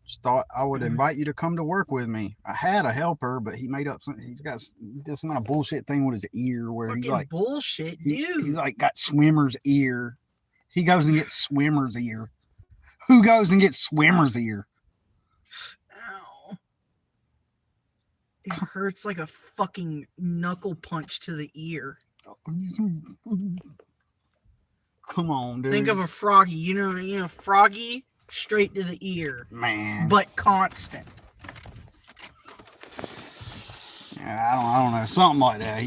Just thought I would invite you to come to work with me. I had a helper, but he made up some. He's got this kind of bullshit thing with his ear, where he's Fucking like bullshit, dude. he's like got swimmer's ear. He goes and gets swimmer's ear. Who goes and gets swimmer's ear? Ow. It hurts like a fucking knuckle punch to the ear. Come on, dude. Think of a froggy. You know, froggy straight to the ear, man. but constant. Yeah, I don't know, something like that.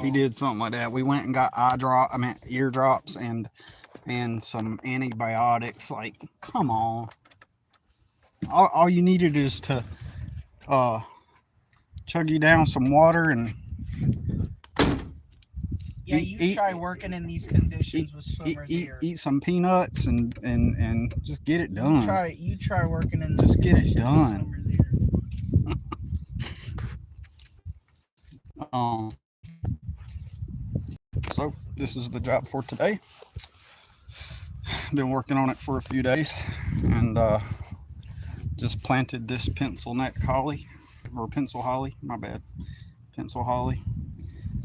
He did something like that. We went and got ear drops and some antibiotics. Like, come on. All you needed is to chug you down some water and try working in these conditions with swimmer's ear. Eat some peanuts and just get it done. You try working in just get it done. So this is the job for today. Been working on it for a few days, and just planted this pencil holly, my bad, pencil holly,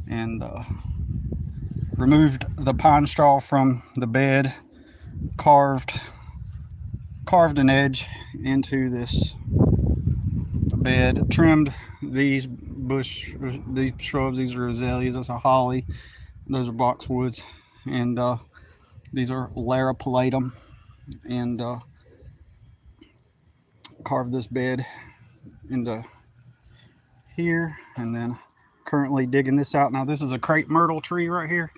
and removed the pine straw from the bed, carved an edge into this bed, trimmed these shrubs. These are azaleas. That's a holly. Those are boxwoods, and these are Laripalatum, and carved this bed into here, and then currently digging this out. Now this is a crepe myrtle tree right here,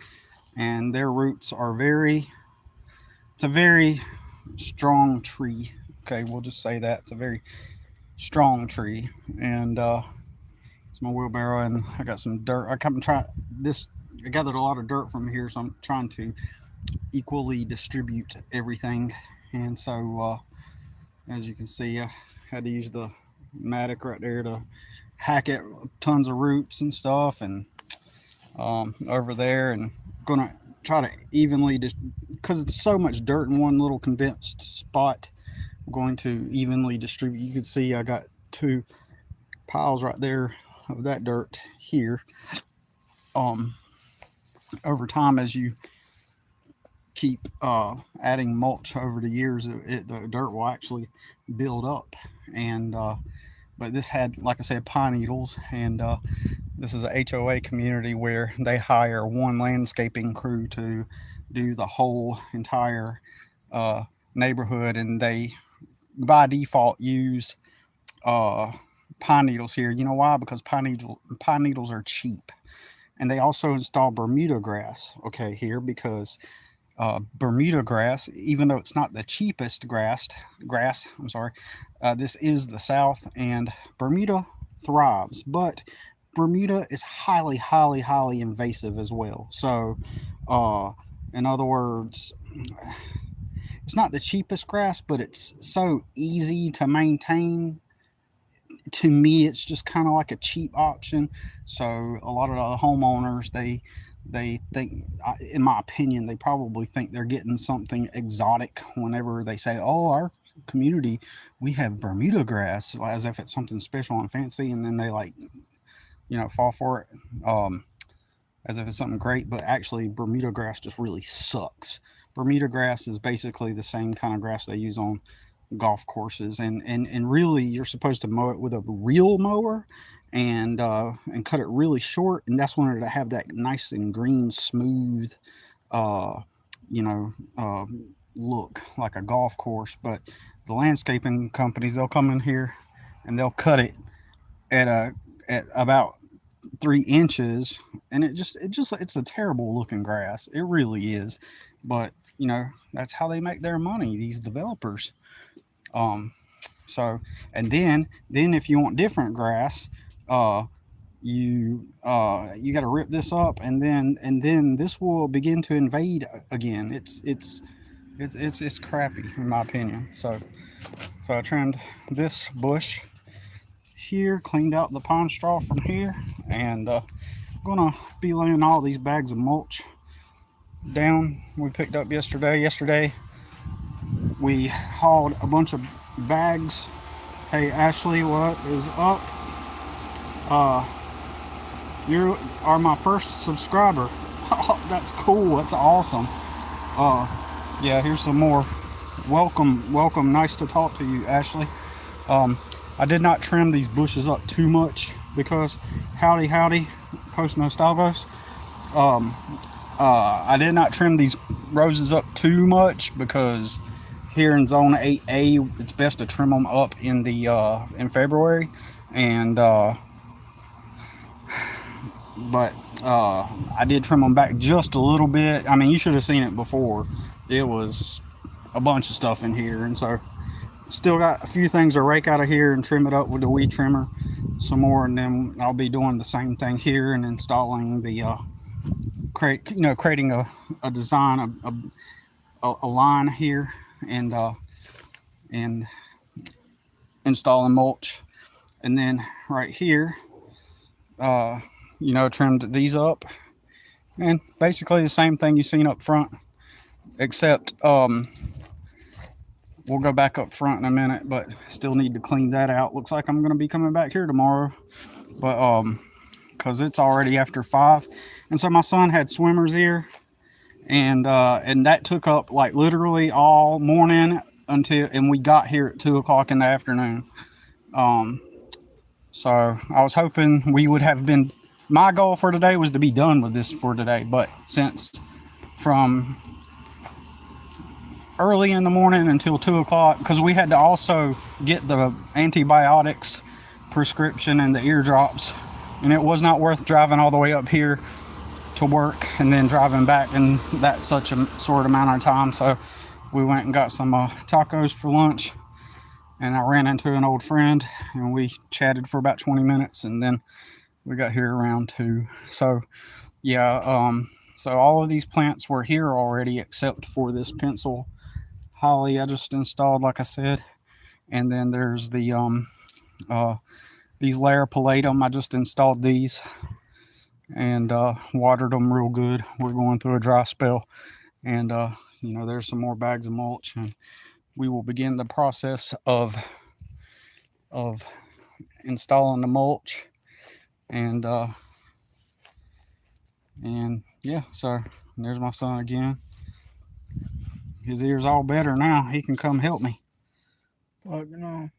and their roots are it's a very strong tree. Okay, we'll just say that it's a very strong tree. And it's my wheelbarrow, and I got some dirt. I gathered a lot of dirt from here, so I'm trying to equally distribute everything. And so as you can see, I had to use the mattock right there to hack it, tons of roots and stuff, and over there, and gonna try to evenly, because it's so much dirt in one little condensed spot, I'm going to evenly distribute. You can see I got 2 piles right there of that dirt here. Over time, as you keep adding mulch over the years, the dirt will actually build up. And but this had, like I said, pine needles, and this is a HOA community where they hire one landscaping crew to do the whole entire neighborhood, and they by default use pine needles here. You know why? Because pine needles are cheap. And they also install Bermuda grass, okay, here, because Bermuda grass, even though it's not the cheapest grass, this is the South, and Bermuda thrives, but Bermuda is highly, highly, highly invasive as well. So, in other words, it's not the cheapest grass, but it's so easy to maintain. To me, it's just kind of like a cheap option. So a lot of the homeowners, they think, in my opinion, they probably think they're getting something exotic whenever they say, oh, our community, we have Bermuda grass, as if it's something special and fancy, and then they fall for it, as if it's something great. But actually, Bermuda grass just really sucks. Bermuda grass is basically the same kind of grass they use on golf courses, and really you're supposed to mow it with a real mower, and cut it really short, and that's when it'll have that nice and green, smooth look like a golf course. But the landscaping companies, they'll come in here and they'll cut it at about 3 inches, and it's a terrible looking grass. It really is. But that's how they make their money, these developers. So, and then if you want different grass, you got to rip this up, and then this will begin to invade again. It's crappy, in my opinion. So I trimmed this bush here, cleaned out the pine straw from here, and I'm gonna be laying all these bags of mulch down we picked up yesterday. We hauled a bunch of bags Hey Ashley, what is up? Uh, you are my first subscriber. Oh, that's cool. That's awesome. Uh, yeah, here's some more. Welcome, welcome. Nice to talk to you, Ashley. I did not trim these bushes up too much because howdy, post nostalgos. I did not trim these roses up too much because here in zone 8A, it's best to trim them up in February, and but I did trim them back just a little bit. I mean, you should have seen it before. It was a bunch of stuff in here, and so still got a few things to rake out of here and trim it up with the weed trimmer some more, and then I'll be doing the same thing here and installing the creating a design, a line here, and installing mulch, and then right here, trimmed these up, and basically the same thing you've seen up front, except we'll go back up front in a minute, but still need to clean that out. Looks like I'm going to be coming back here tomorrow, but because it's already after 5, and so my son had swimmers here, and that took up like literally all morning and we got here at 2 o'clock in the afternoon. So I was hoping we would have been. My goal for today was to be done with this for today, but since from early in the morning until 2 o'clock, because we had to also get the antibiotics prescription and the eardrops, and it was not worth driving all the way up here to work and then driving back in that such a short amount of time. So we went and got some tacos for lunch, and I ran into an old friend and we chatted for about 20 minutes, and then we got here around 2. So yeah, so all of these plants were here already except for this pencil holly I just installed, like I said, and then there's the these layer palladium. I just installed these and watered them real good. We're going through a dry spell, and there's some more bags of mulch, and we will begin the process of installing the mulch, and yeah. So there's my son again. His ear's all better now. He can come help me. Fuck no.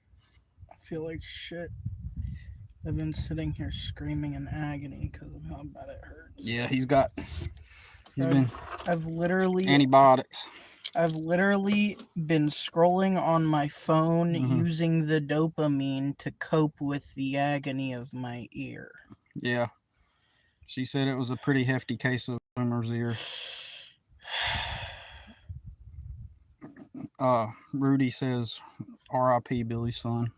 I feel like shit. I've been sitting here screaming in agony because of how bad it hurts. Yeah, he's been I've literally antibiotics. I've literally been scrolling on my phone using the dopamine to cope with the agony of my ear. Yeah. She said it was a pretty hefty case of swimmer's ear. Rudy says, R.I.P. Billy's son.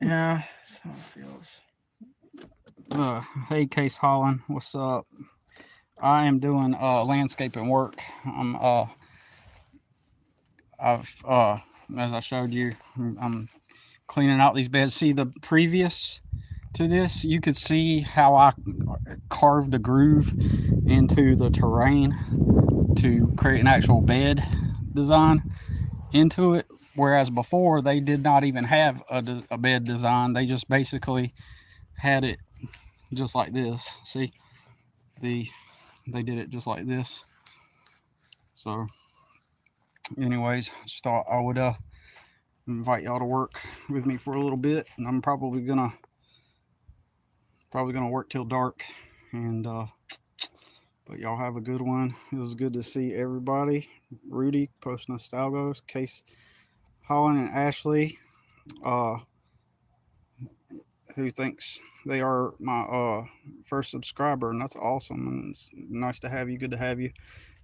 Yeah, that's how it feels. Hey, Case Holland, what's up? I am doing landscaping work. I've as I showed you, I'm cleaning out these beds. See, the previous to this, you could see how I carved a groove into the terrain to create an actual bed design into it, whereas before they did not even have a bed design. They just basically had it just like this. See, they did it just like this. So anyways, just thought I would invite y'all to work with me for a little bit, and I'm probably gonna work till dark, and but y'all have a good one. It was good to see everybody. Rudy, Post Nostalgos, Case Holland, and Ashley, who thinks they are my first subscriber, and that's awesome. And it's nice to have you. Good to have you.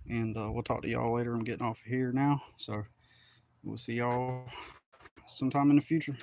And we'll talk to y'all later. I'm getting off here now, so we'll see y'all sometime in the future.